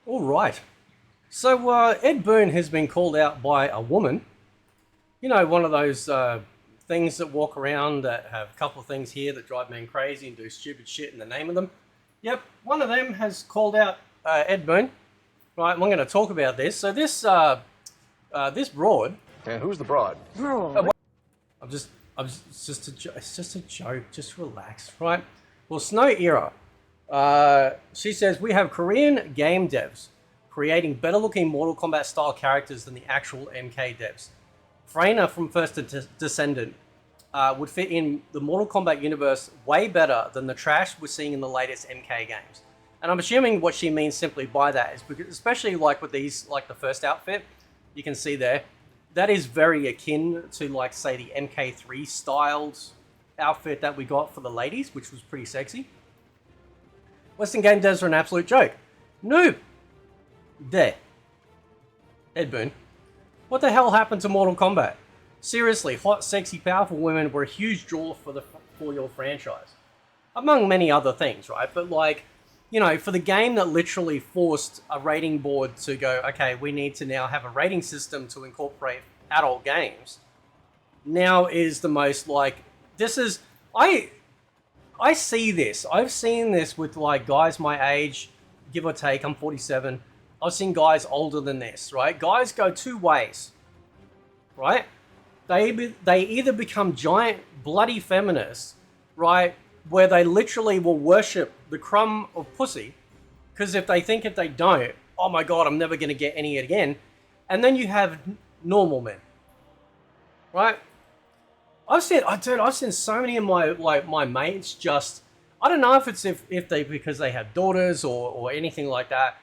All right. So Ed Boon has been called out by a woman. You know, one of those things that walk around that have a couple of things here that drive men crazy and do stupid shit in the name of them. Yep, one of them has called out Ed Boon. Right, I'm going to talk about this. So this broad. And who's the broad? I'm just, it's just a joke. Just relax, right? Well, Snow Era. She says we have Korean game devs creating better-looking Mortal Kombat style characters than the actual MK devs. Freyna from First Descendant would fit in the Mortal Kombat universe way better than the trash we're seeing in the latest MK games. And I'm assuming what she means simply by that is because, especially like with these, like the first outfit, you can see there, that is very akin to, like, say, the MK3 styled outfit that we got for the ladies, which was pretty sexy. Western game devs are an absolute joke. Noob. There. Ed Boon. What the hell happened to Mortal Kombat? Seriously, hot, sexy, powerful women were a huge draw for your franchise. Among many other things, right? But, like, you know, for the game that literally forced a rating board to go, okay, we need to now have a rating system to incorporate adult games, now is the most, like, this is, I see this. I've seen this with, like, guys my age, give or take. I'm 47. I've seen guys older than this, right? Guys go two ways, right? They either become giant bloody feminists, right, where they literally will worship the crumb of pussy, because if they don't, oh my god, I'm never going to get any again. And then you have normal men, right? I've seen so many of my mates just, I don't know if it's because they have daughters or anything like that,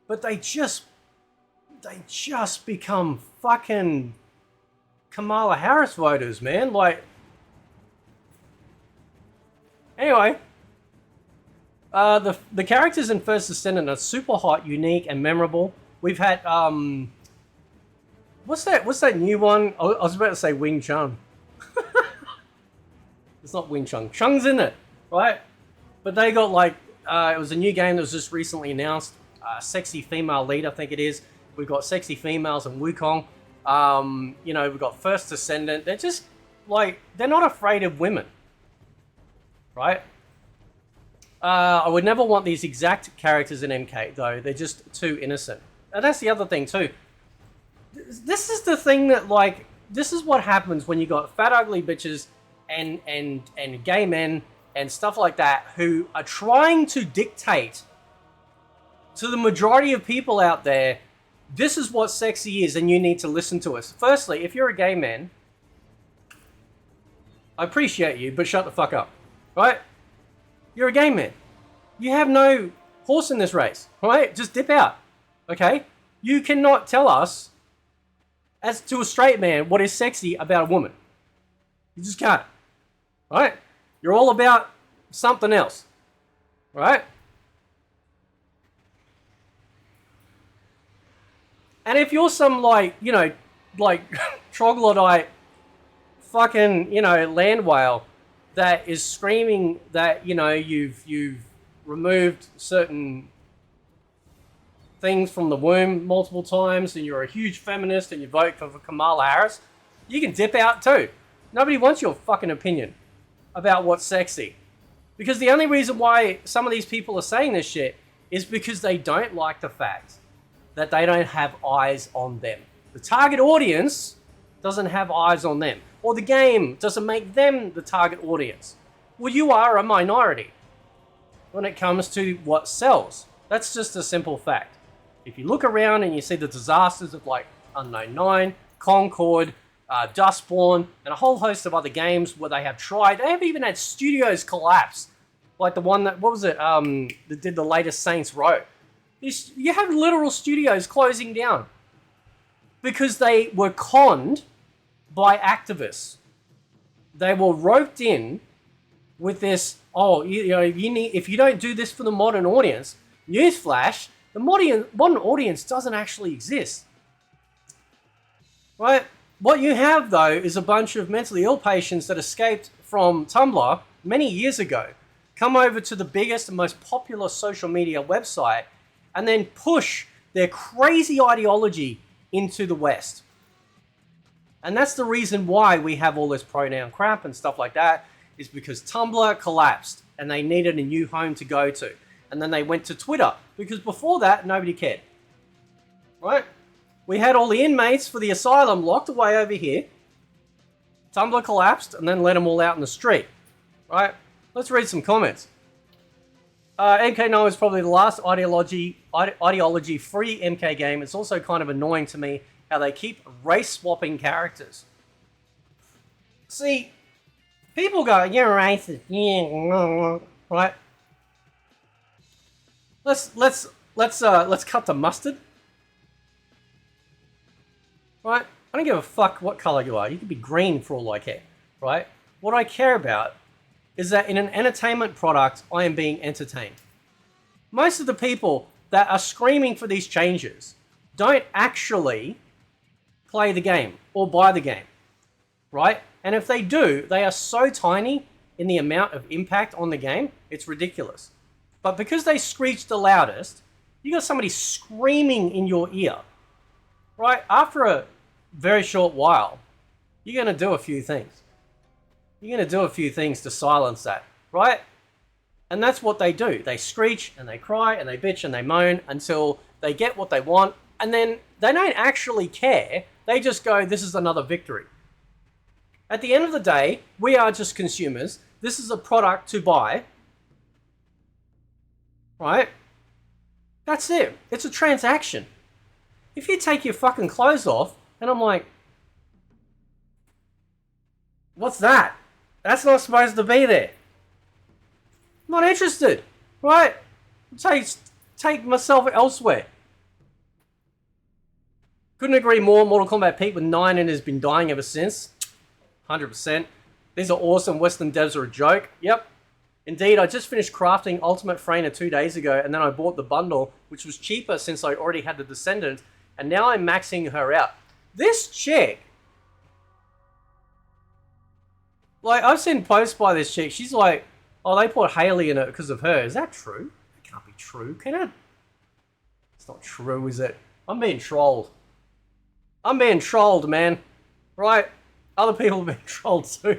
but they just become fucking Kamala Harris voters, man. Like, anyway, the characters in First Descendant are super hot, unique, and memorable. We've had what's that new one? I was about to say Wing Chun. It's not Wing Chun. Chung's in it, right? But they got, like, it was a new game that was just recently announced. Sexy female lead, I think it is. We've got sexy females in Wukong. You know, we've got First Descendant. They're just, like, they're not afraid of women, right? I would never want these exact characters in MK, though. They're just too innocent. And that's the other thing, too. This is the thing that, like, this is what happens when you got fat, ugly bitches and gay men and stuff like that who are trying to dictate to the majority of people out there, this is what sexy is and you need to listen to us. Firstly, if you're a gay man, I appreciate you, but shut the fuck up, right? You're a gay man. You have no horse in this race, right? Just dip out, okay? You cannot tell us, as to a straight man, what is sexy about a woman. You just can't, right? You're all about something else, right? And if you're some, like, you know, like, troglodyte fucking, you know, land whale that is screaming that, you know, you've removed certain things from the womb multiple times and you're a huge feminist and you vote for Kamala Harris, you can dip out too. Nobody wants your fucking opinion about what's sexy. Because the only reason why some of these people are saying this shit is because they don't like the fact that they don't have eyes on them. The target audience doesn't have eyes on them. Or the game doesn't make them the target audience. Well, you are a minority when it comes to what sells. That's just a simple fact. If you look around and you see the disasters of, like, Unknown 9, Concord, Dustborn, and a whole host of other games where they have even had studios collapse. Like the one that, what was it, that did the latest Saints Row. You have literal studios closing down because they were conned by activists. They were roped in with this, oh, you know, if you don't do this for the modern audience, newsflash, the modern audience doesn't actually exist. Right? What you have, though, is a bunch of mentally ill patients that escaped from Tumblr many years ago, come over to the biggest and most popular social media website, and then push their crazy ideology into the West. And that's the reason why we have all this pronoun crap and stuff like that, is because Tumblr collapsed and they needed a new home to go to. And then they went to Twitter, because before that, nobody cared. Right? We had all the inmates for the asylum locked away over here. Tumblr collapsed and then let them all out in the street. Right? Let's read some comments. MK9 is probably the last ideology-free MK game. It's also kind of annoying to me how they keep race-swapping characters. See, people go, you're racist, yeah, right? Let's cut the mustard. Right? I don't give a fuck what color you are. You could be green for all I care, right? What I care about is that in an entertainment product, I am being entertained. Most of the people that are screaming for these changes don't actually play the game or buy the game, right? And if they do, they are so tiny in the amount of impact on the game, it's ridiculous. But because they screech the loudest, you got somebody screaming in your ear, right? After a very short while, you're going to do a few things. You're going to do a few things to silence that, right? And that's what they do. They screech and they cry and they bitch and they moan until they get what they want. And then they don't actually care. They just go, this is another victory. At the end of the day, we are just consumers. This is a product to buy. Right? That's it. It's a transaction. If you take your fucking clothes off, and I'm like, what's that? That's not supposed to be there. I'm not interested. Right? Take myself elsewhere. Couldn't agree more. Mortal Kombat peaked with 9 and has been dying ever since. 100%. These are awesome. Western devs are a joke. Yep. Indeed, I just finished crafting Ultimate Frainer 2 days ago, and then I bought the bundle, which was cheaper since I already had the Descendant, and now I'm maxing her out. This chick, like, I've seen posts by this chick. She's like, oh, they put Haley in it because of her. Is that true? That can't be true, can it? It's not true, is it? I'm being trolled. I'm being trolled, man. Right? Other people have been trolled too.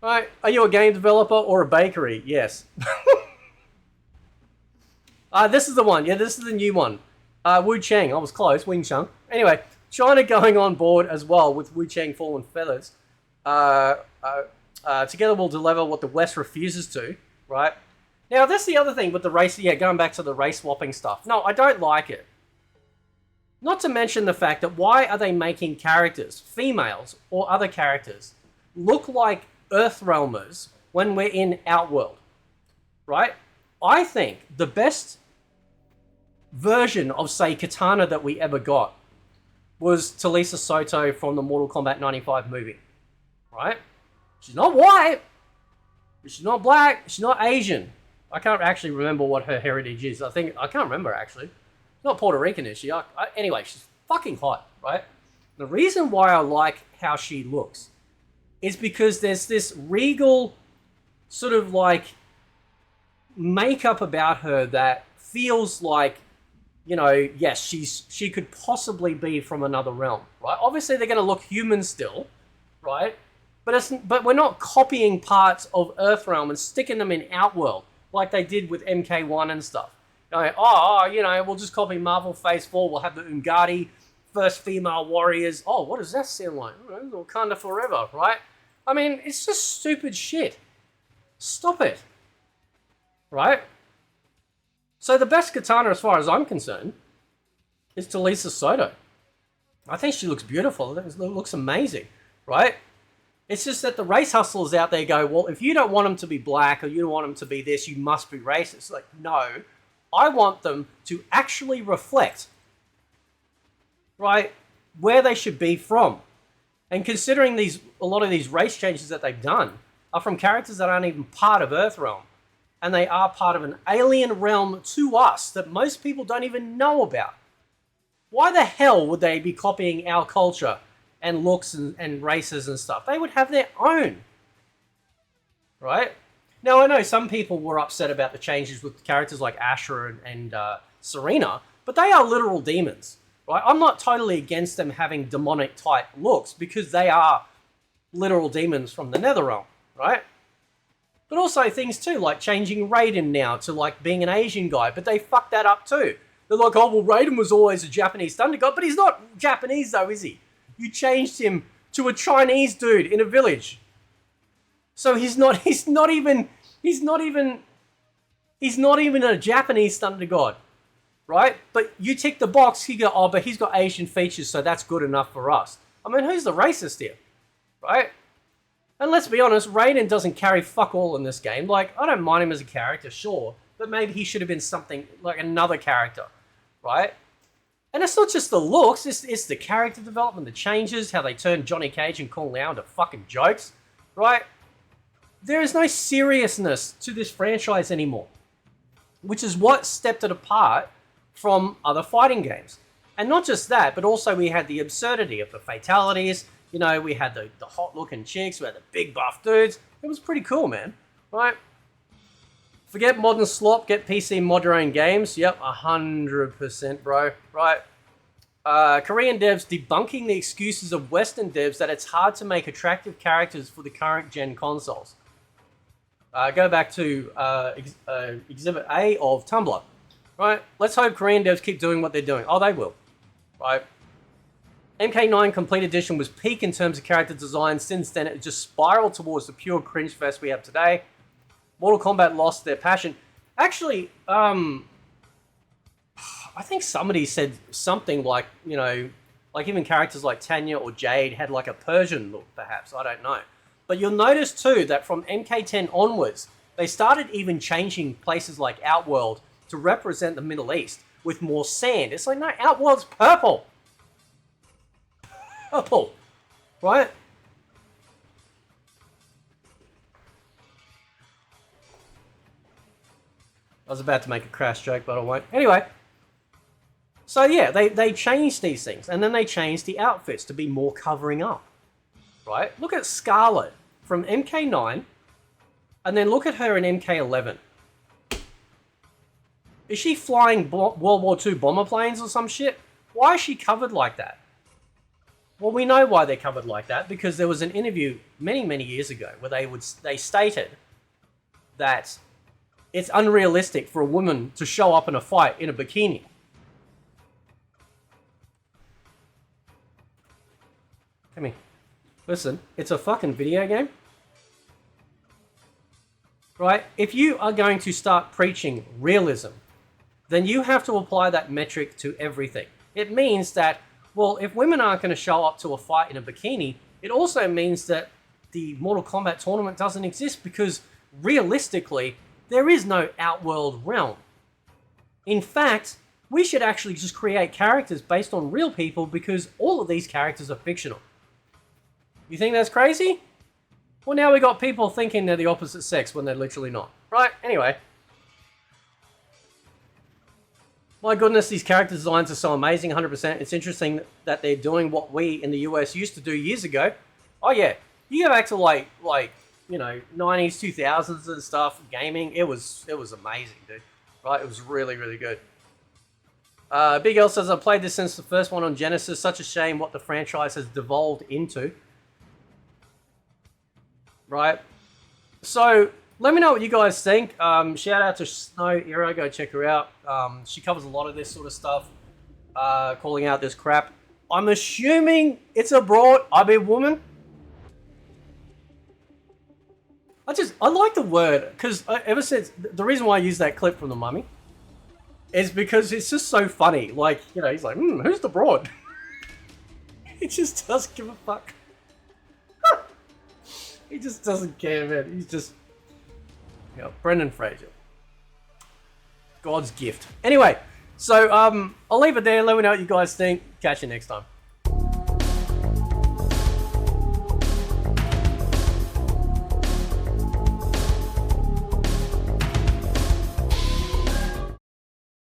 Right? Are you a game developer or a bakery? Yes. This is the one. Yeah, this is the new one. Wu Chang. I was close. Wing Chun. Anyway, China going on board as well with Wu Chang Fallen Feathers. Together we'll deliver what the West refuses to. Right? Now, that's the other thing with the race. Yeah, going back to the race swapping stuff. No, I don't like it. Not to mention the fact that why are they making characters, females or other characters, look like Earthrealmers when we're in Outworld, right? I think the best version of, say, Katana that we ever got was Talisa Soto from the Mortal Kombat 95 movie, right? She's not white, she's not black, she's not Asian. I can't actually remember what her heritage is. I can't remember actually. Not Puerto Rican, is she? Anyway, she's fucking hot, right? The reason why I like how she looks is because there's this regal sort of like makeup about her that feels like, you know, yes, she could possibly be from another realm, right? Obviously, they're going to look human still, right? But we're not copying parts of Earthrealm and sticking them in Outworld like they did with MK1 and stuff. Going, we'll just copy Marvel Phase 4. We'll have the Ungadi, first female warriors. Oh, what does that sound like? Wakanda forever, right? I mean, it's just stupid shit. Stop it. Right? So the best Katana, as far as I'm concerned, is Talisa Soto. I think she looks beautiful. It looks amazing, right? It's just that the race hustlers out there go, well, if you don't want them to be black or you don't want them to be this, you must be racist. Like, no. I want them to actually reflect, right, where they should be from. And considering a lot of these race changes that they've done are from characters that aren't even part of Earthrealm. And they are part of an alien realm to us that most people don't even know about. Why the hell would they be copying our culture and looks and races and stuff? They would have their own, right? Now, I know some people were upset about the changes with characters like Asher and Serena, but they are literal demons, right? I'm not totally against them having demonic type looks because they are literal demons from the Netherrealm, right? But also things too, like changing Raiden now to like being an Asian guy, but they fucked that up too. They're like, oh, well, Raiden was always a Japanese thunder god, but he's not Japanese though, is he? You changed him to a Chinese dude in a village. So he's not even a Japanese thunder god, right? But you tick the box, you go, oh, but he's got Asian features, so that's good enough for us. I mean, who's the racist here, right? And let's be honest, Raiden doesn't carry fuck all in this game. Like, I don't mind him as a character, sure, but maybe he should have been something like another character, right? And it's not just the looks, it's the character development, the changes, how they turn Johnny Cage and Kung Lao into fucking jokes, right? There is no seriousness to this franchise anymore, which is what stepped it apart from other fighting games. And not just that, but also we had the absurdity of the fatalities. You know, we had the hot-looking chicks, we had the big buff dudes. It was pretty cool, man, right? Forget modern slop, get PC mod your own games. Yep, 100%, bro, right? Korean devs debunking the excuses of Western devs that it's hard to make attractive characters for the current gen consoles. Go back to Exhibit A of Tumblr, right? Let's hope Korean devs keep doing what they're doing. Oh, they will, right? MK9 Complete Edition was peak in terms of character design. Since then, it just spiraled towards the pure cringe fest we have today. Mortal Kombat lost their passion. Actually, I think somebody said something like, you know, like even characters like Tanya or Jade had like a Persian look, perhaps. I don't know. But you'll notice too that from MK10 onwards, they started even changing places like Outworld to represent the Middle East with more sand. It's like, no, Outworld's purple. Purple, right? I was about to make a crash joke, but I won't. Anyway, so yeah, they changed these things, and then they changed the outfits to be more covering up, right? Look at Scarlet from MK9, and then look at her in MK11. Is she flying World War II bomber planes or some shit? Why is she covered like that? Well, we know why they're covered like that, because there was an interview many, many years ago where they stated that it's unrealistic for a woman to show up in a fight in a bikini. Come here. Listen, it's a fucking video game. Right? If you are going to start preaching realism, then you have to apply that metric to everything. It means that, well, if women aren't going to show up to a fight in a bikini, it also means that the Mortal Kombat tournament doesn't exist, because realistically, there is no Outworld realm. In fact, we should actually just create characters based on real people, because all of these characters are fictional. You think that's crazy? Well, now we got people thinking they're the opposite sex when they're literally not. Right? Anyway. My goodness, these character designs are so amazing, 100%. It's interesting that they're doing what we in the US used to do years ago. Oh yeah, you go back to like you know, 90s, 2000s and stuff, gaming. It was amazing, dude. Right? It was really, really good. Big L says, I've played this since the first one on Genesis. Such a shame what the franchise has devolved into. Right? So, let me know what you guys think. Shout out to Snow Era. Go check her out. She covers a lot of this sort of stuff. Calling out this crap. I'm assuming it's a broad. I mean, woman. I like the word, because ever since, the reason why I use that clip from The Mummy is because it's just so funny. Like, you know, he's like, who's the broad? He just doesn't give a fuck. He just doesn't care, man. He's just, you know, Brendan Fraser. God's gift. Anyway, so I'll leave it there. Let me know what you guys think. Catch you next time.